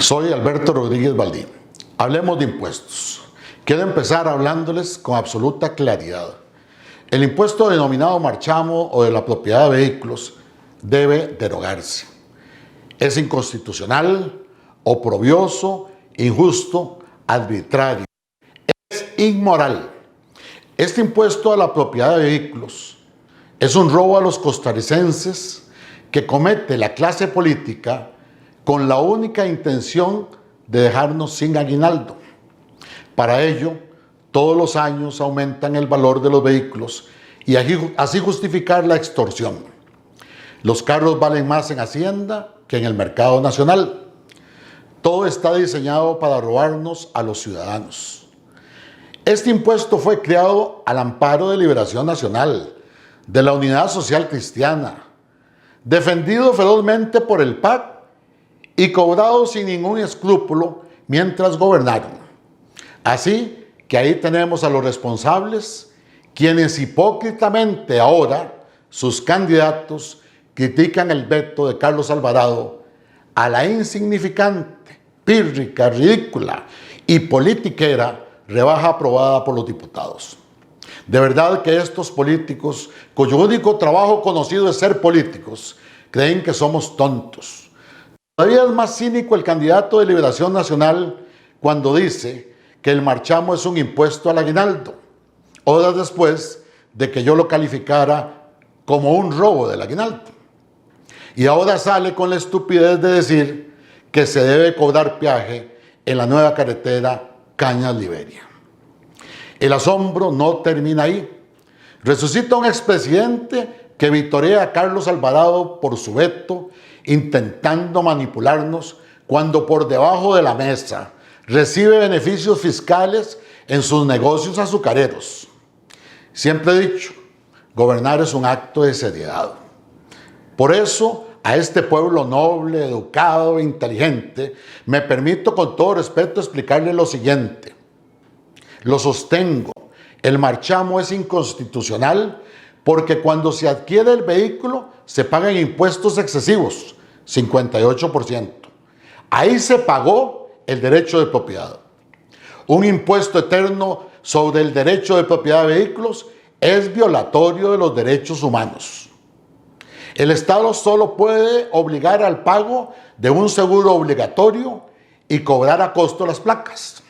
Soy Alberto Rodríguez Baldí. Hablemos de impuestos. Quiero empezar hablándoles con absoluta claridad. El impuesto denominado marchamo o de la propiedad de vehículos debe derogarse. Es inconstitucional, oprobioso, injusto, arbitrario. Es inmoral. Este impuesto a la propiedad de vehículos es un robo a los costarricenses que comete la clase política con la única intención de dejarnos sin aguinaldo. Para ello, todos los años aumentan el valor de los vehículos y así justificar la extorsión. Los carros valen más en Hacienda que en el mercado nacional. Todo está diseñado para robarnos a los ciudadanos. Este impuesto fue creado al amparo de Liberación Nacional, de la Unidad Social Cristiana, defendido ferozmente por el PAC y cobrado sin ningún escrúpulo mientras gobernaron. Así que ahí tenemos a los responsables, quienes hipócritamente ahora, sus candidatos, critican el veto de Carlos Alvarado a la insignificante, pírrica, ridícula y politiquera rebaja aprobada por los diputados. De verdad que estos políticos, cuyo único trabajo conocido es ser políticos, creen que somos tontos. Todavía es más cínico el candidato de Liberación Nacional cuando dice que el marchamo es un impuesto al aguinaldo, horas después de que yo lo calificara como un robo del aguinaldo. Y ahora sale con la estupidez de decir que se debe cobrar peaje en la nueva carretera Cañas-Liberia. El asombro no termina ahí. Resucita un expresidente que vitorea a Carlos Alvarado por su veto, intentando manipularnos cuando por debajo de la mesa recibe beneficios fiscales en sus negocios azucareros. Siempre he dicho, gobernar es un acto de seriedad. Por eso, a este pueblo noble, educado e inteligente, me permito con todo respeto explicarle lo siguiente. Lo sostengo, el marchamo es inconstitucional porque cuando se adquiere el vehículo se pagan impuestos excesivos, 58%. Ahí se pagó el derecho de propiedad. Un impuesto eterno sobre el derecho de propiedad de vehículos es violatorio de los derechos humanos. El Estado solo puede obligar al pago de un seguro obligatorio y cobrar a costo las placas.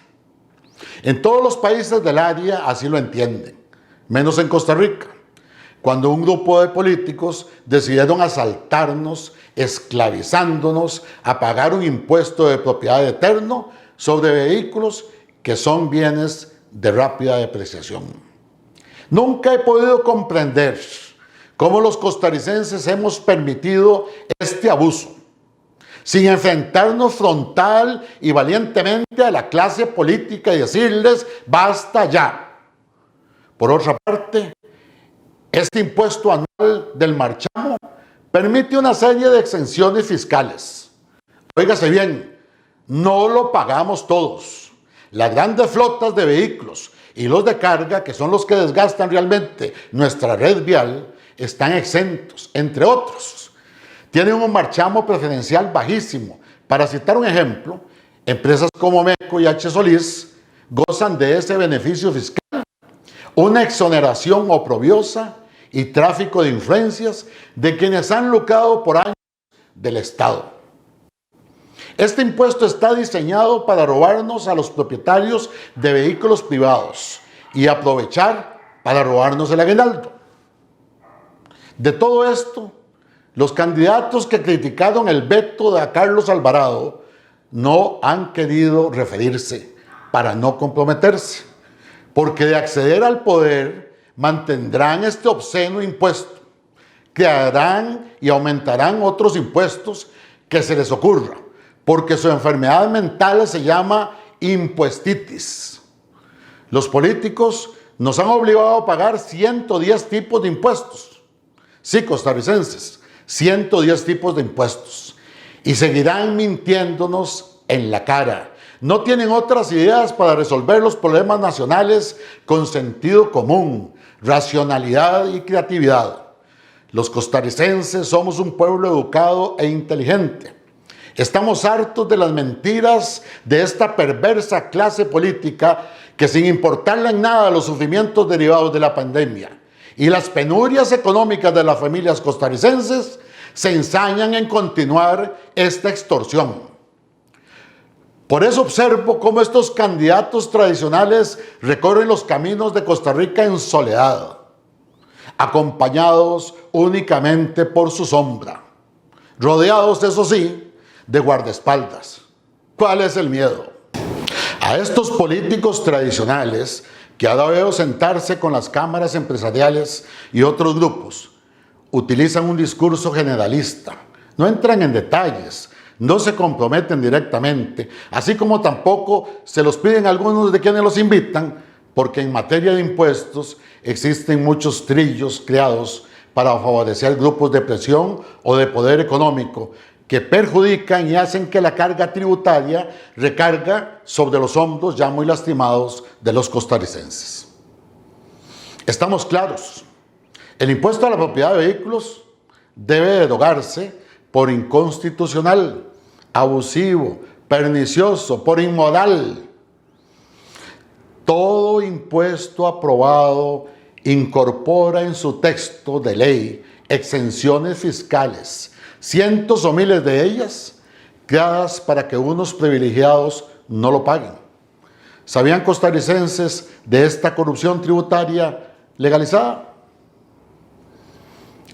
En todos los países del área así lo entienden, menos en Costa Rica, cuando un grupo de políticos decidieron asaltarnos, esclavizándonos a pagar un impuesto de propiedad eterno sobre vehículos que son bienes de rápida depreciación. Nunca he podido comprender cómo los costarricenses hemos permitido este abuso, sin enfrentarnos frontal y valientemente a la clase política y decirles basta ya. Por otra parte, este impuesto anual del marchamo permite una serie de exenciones fiscales. Óigase bien, no lo pagamos todos. Las grandes flotas de vehículos y los de carga, que son los que desgastan realmente nuestra red vial, están exentos, entre otros. Tienen un marchamo preferencial bajísimo. Para citar un ejemplo, empresas como MECO y H. Solís gozan de ese beneficio fiscal, una exoneración oprobiosa y tráfico de influencias de quienes han lucrado por años del Estado. Este impuesto está diseñado para robarnos a los propietarios de vehículos privados y aprovechar para robarnos el aguinaldo. De todo esto, los candidatos que criticaron el veto de Carlos Alvarado no han querido referirse para no comprometerse, porque de acceder al poder mantendrán este obsceno impuesto, crearán y aumentarán otros impuestos que se les ocurra, porque su enfermedad mental se llama impuestitis. Los políticos nos han obligado a pagar 110 tipos de impuestos. Sí, costarricenses, 110 tipos de impuestos. Y seguirán mintiéndonos en la cara. No tienen otras ideas para resolver los problemas nacionales con sentido común, racionalidad y creatividad. Los costarricenses somos un pueblo educado e inteligente Estamos hartos de las mentiras de esta perversa clase política que, sin importarle en nada los sufrimientos derivados de la pandemia y las penurias económicas de las familias costarricenses, se ensañan en continuar esta extorsión. Por eso observo cómo estos candidatos tradicionales recorren los caminos de Costa Rica en soledad, acompañados únicamente por su sombra, rodeados, eso sí, de guardaespaldas. ¿Cuál es el miedo? A estos políticos tradicionales que ha dado sentarse con las cámaras empresariales y otros grupos, utilizan un discurso generalista, no entran en detalles, no se comprometen directamente, así como tampoco se los piden algunos de quienes los invitan, porque en materia de impuestos existen muchos trillos creados para favorecer grupos de presión o de poder económico que perjudican y hacen que la carga tributaria recarga sobre los hombros ya muy lastimados de los costarricenses. Estamos claros, el impuesto a la propiedad de vehículos debe derogarse por inconstitucional, abusivo, pernicioso, por inmoral. Todo impuesto aprobado incorpora en su texto de ley exenciones fiscales, cientos o miles de ellas, creadas para que unos privilegiados no lo paguen. ¿Sabían costarricenses de esta corrupción tributaria legalizada?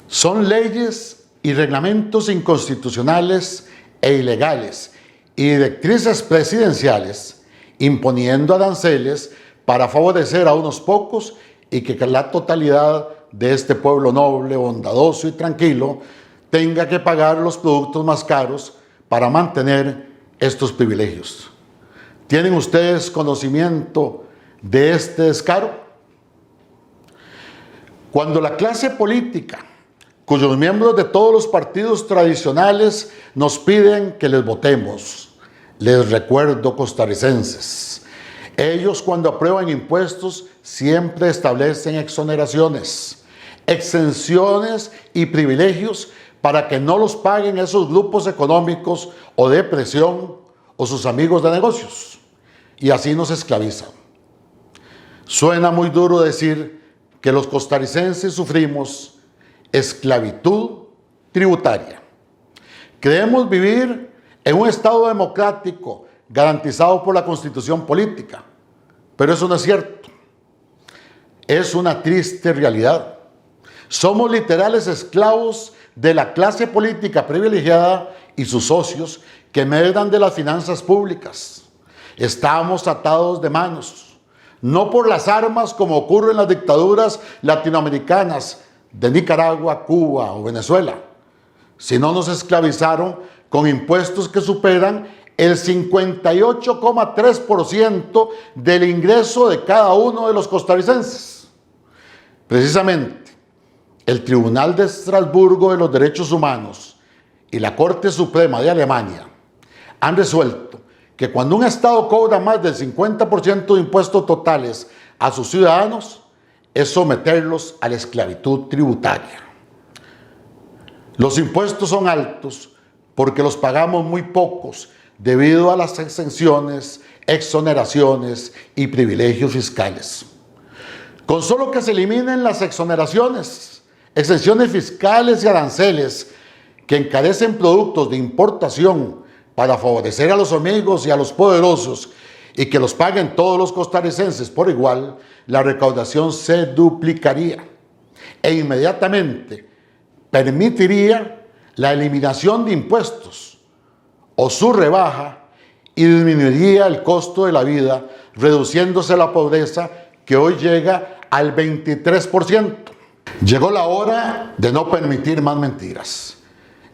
Son leyes y reglamentos inconstitucionales e ilegales y directrices presidenciales imponiendo aranceles para favorecer a unos pocos y que la totalidad de este pueblo noble, bondadoso y tranquilo tenga que pagar los productos más caros para mantener estos privilegios. ¿Tienen ustedes conocimiento de este descaro? Cuando la clase política, cuyos miembros de todos los partidos tradicionales nos piden que les votemos, les recuerdo, costarricenses, ellos cuando aprueban impuestos siempre establecen exoneraciones, exenciones y privilegios para que no los paguen esos grupos económicos o de presión o sus amigos de negocios, y así nos esclavizan. Suena muy duro decir que los costarricenses sufrimos esclavitud tributaria. Creemos vivir en un Estado democrático garantizado por la Constitución política, pero eso no es cierto. Es una triste realidad. Somos literales esclavos de la clase política privilegiada y sus socios que medan de las finanzas públicas. Estamos atados de manos, no por las armas como ocurre en las dictaduras latinoamericanas de Nicaragua, Cuba o Venezuela, sino nos esclavizaron con impuestos que superan el 58,3% del ingreso de cada uno de los costarricenses. Precisamente, el Tribunal de Estrasburgo de los Derechos Humanos y la Corte Suprema de Alemania han resuelto que cuando un Estado cobra más del 50% de impuestos totales a sus ciudadanos, es someterlos a la esclavitud tributaria. Los impuestos son altos porque los pagamos muy pocos debido a las exenciones, exoneraciones y privilegios fiscales. Con solo que se eliminen las exoneraciones, exenciones fiscales y aranceles que encarecen productos de importación para favorecer a los amigos y a los poderosos y que los paguen todos los costarricenses por igual, la recaudación se duplicaría e inmediatamente permitiría la eliminación de impuestos o su rebaja y disminuiría el costo de la vida, reduciéndose la pobreza que hoy llega al 23%. Llegó la hora de no permitir más mentiras.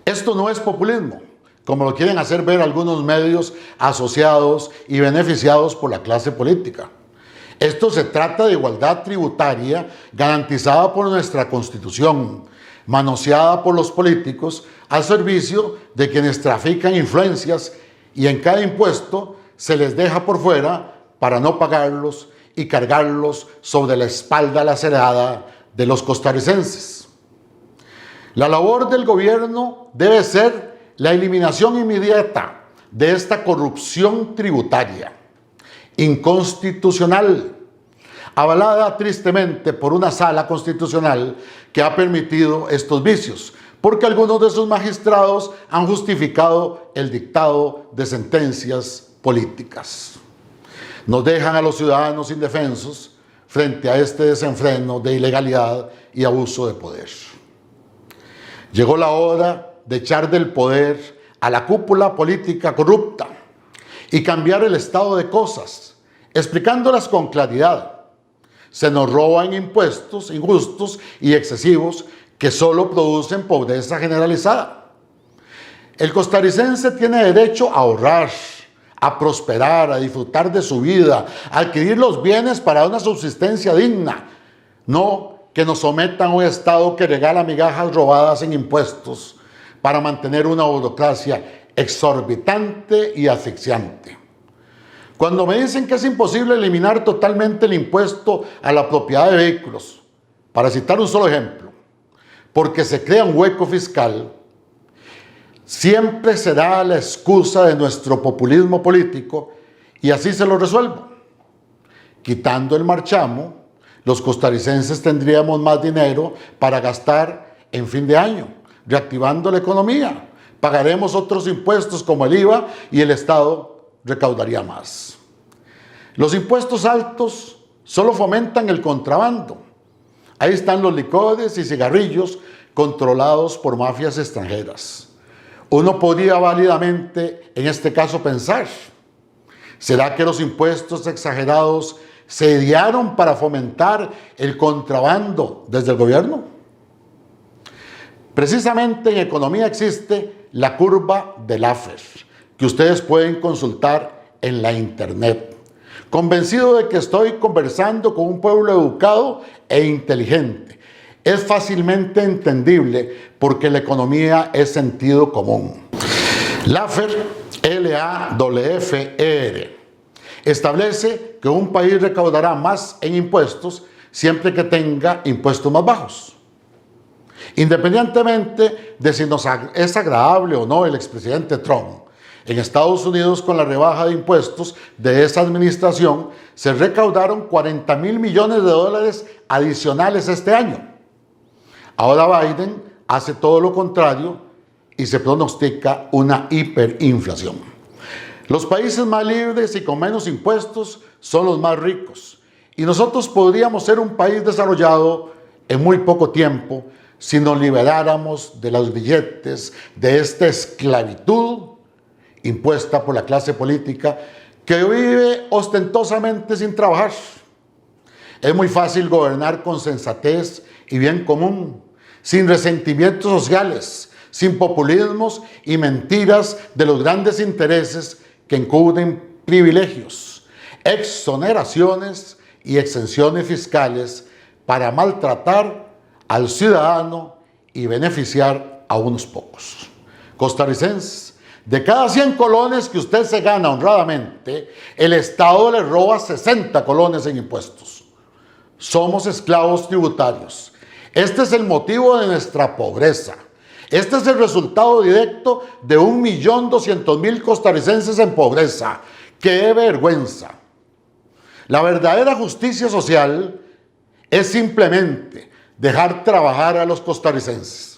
Esto no es populismo, como lo quieren hacer ver algunos medios asociados y beneficiados por la clase política. Esto se trata de igualdad tributaria garantizada por nuestra Constitución, manoseada por los políticos al servicio de quienes trafican influencias y en cada impuesto se les deja por fuera para no pagarlos y cargarlos sobre la espalda lacerada de los costarricenses. La labor del gobierno debe ser la eliminación inmediata de esta corrupción tributaria, inconstitucional, avalada tristemente por una sala constitucional que ha permitido estos vicios, porque algunos de sus magistrados han justificado el dictado de sentencias políticas. Nos dejan a los ciudadanos indefensos frente a este desenfreno de ilegalidad y abuso de poder. Llegó la hora de echar del poder a la cúpula política corrupta y cambiar el estado de cosas, explicándolas con claridad. Se nos roban impuestos injustos y excesivos que solo producen pobreza generalizada. El costarricense tiene derecho a ahorrar, a prosperar, a disfrutar de su vida, a adquirir los bienes para una subsistencia digna, no que nos sometan a un Estado que regala migajas robadas en impuestos para mantener una burocracia exorbitante y asfixiante. Cuando me dicen que es imposible eliminar totalmente el impuesto a la propiedad de vehículos, para citar un solo ejemplo, porque se crea un hueco fiscal, siempre será la excusa de nuestro populismo político y así se lo resuelvo. Quitando el marchamo, los costarricenses tendríamos más dinero para gastar en fin de año, reactivando la economía. Pagaremos otros impuestos como el IVA y el Estado recaudaría más. Los impuestos altos solo fomentan el contrabando. Ahí están los licores y cigarrillos controlados por mafias extranjeras. Uno podría válidamente, en este caso, pensar, ¿será que los impuestos exagerados se idearon para fomentar el contrabando desde el gobierno? Precisamente en economía existe la curva de Laffer, que ustedes pueden consultar en la internet. Convencido de que estoy conversando con un pueblo educado e inteligente. Es fácilmente entendible porque la economía es sentido común. Laffer, L-A-F-E-R, establece que un país recaudará más en impuestos siempre que tenga impuestos más bajos. Independientemente de si nos es agradable o no el expresidente Trump, en Estados Unidos, con la rebaja de impuestos de esa administración, se recaudaron 40.000 millones de dólares adicionales este año. Ahora Biden hace todo lo contrario y se pronostica una hiperinflación. Los países más libres y con menos impuestos son los más ricos. Y nosotros podríamos ser un país desarrollado en muy poco tiempo si nos liberáramos de los billetes, de esta esclavitud impuesta por la clase política que vive ostentosamente sin trabajar. Es muy fácil gobernar con sensatez y bien común, sin resentimientos sociales, sin populismos y mentiras de los grandes intereses que encubren privilegios, exoneraciones y exenciones fiscales para maltratar al ciudadano y beneficiar a unos pocos. Costarricenses, de cada 100 colones que usted se gana honradamente, el Estado le roba 60 colones en impuestos. Somos esclavos tributarios. Este es el motivo de nuestra pobreza. Este es el resultado directo de 1.200.000 costarricenses en pobreza. ¡Qué vergüenza! La verdadera justicia social es simplemente dejar trabajar a los costarricenses.